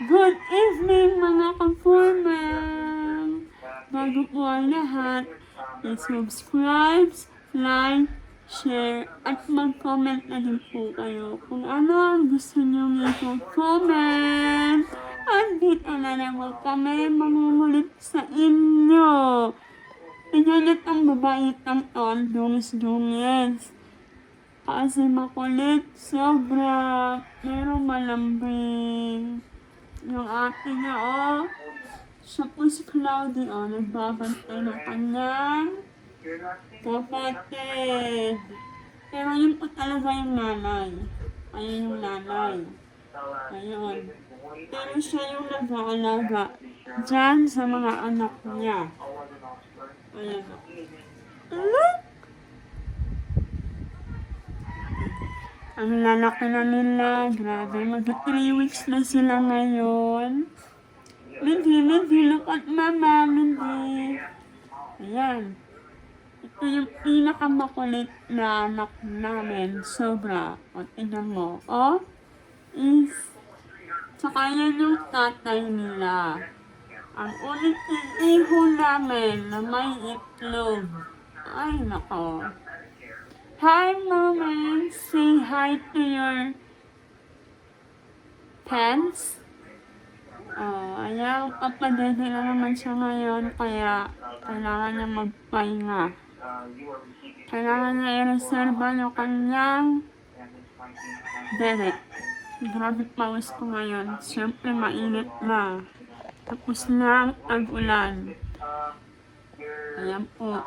Good evening mga ka-formal! Bago po ang lahat, i-subscribe, like, share, at mag-comment na din po kayo kung ano ang gusto nyo i-comment. At dito na naman kami mangungulit sa inyo. Pinanat ang babae ng dungis-dungis. Kasi makulit, sobra. Pero malambing. Yung ate niya, siya po si Cloudy, nagbabantay ng kanyang kapatid. Pero yun po talaga yung nanay. Ayun yung nanay. Ayun. Pero siya yung nag-aalaga dyan sa mga anak niya. Ayun. Look! Ang lalaki na nila, grabe, mag-3 weeks na sila ngayon. Mindy, look at mama, Mindy. Ayan. Ito yung pinakamakulit na anak namin, sobra. O, tignan mo, Tsaka yan yung tatay nila. Ang ulit iho namin na may itlog. Ay, nako. Hi, Mama. Say hi to your pants. Ayan, papadede na naman siya ngayon, kaya kailangan niya magpahinga. Kailangan niya i-reserva yung kanyang dede. Grabe pawis ko ngayon. Siyempre, mainit na. Tapos na ang ulan. Ayan po.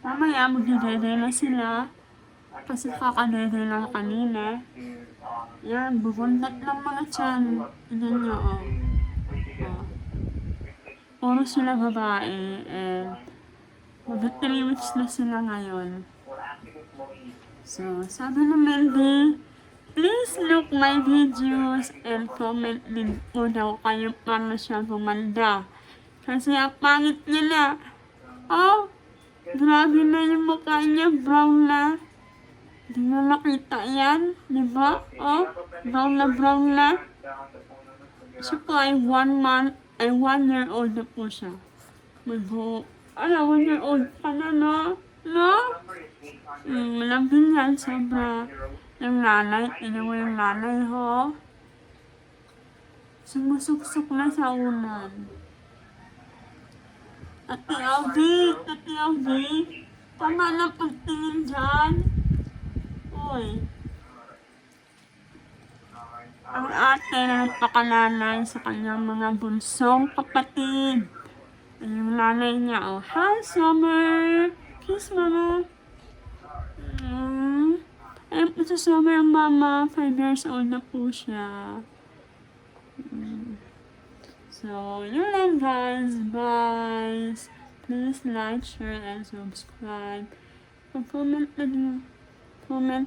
Mamaya, magdidede na sila. Kasi kakadede lang kanina. Yan, bubundat ng mga tiyan. Tignan nyo, Puro sila babae. Mag-3 weeks na sila ngayon. So, sabi ng Meldy, please look my videos and comment din po daw kayo para siya gumanda. Kasi ang pangit niya na. Grabe na yung mukha niya, brown na. Di na nakita yan, di ba? Brown na. Siya po ay 1 year old na po siya. May buo. 1 year old pa na, no? No? Malambing yan, sobra. Yung nanay, yung nanay, ho. Sumusuksok na sa unan. Ate Aldi, tama na pagtingin dyan. Uy. Ang ate na nagpakalanay sa kanyang mga bunsong kapatid. Yung nanay niya, hi, Summer! Kiss, Mama! Ayun po sa Summer ang mama, 5 years old na po siya. So, yun lang guys. Bye. Please like, share, and subscribe. Comment na din. Comment.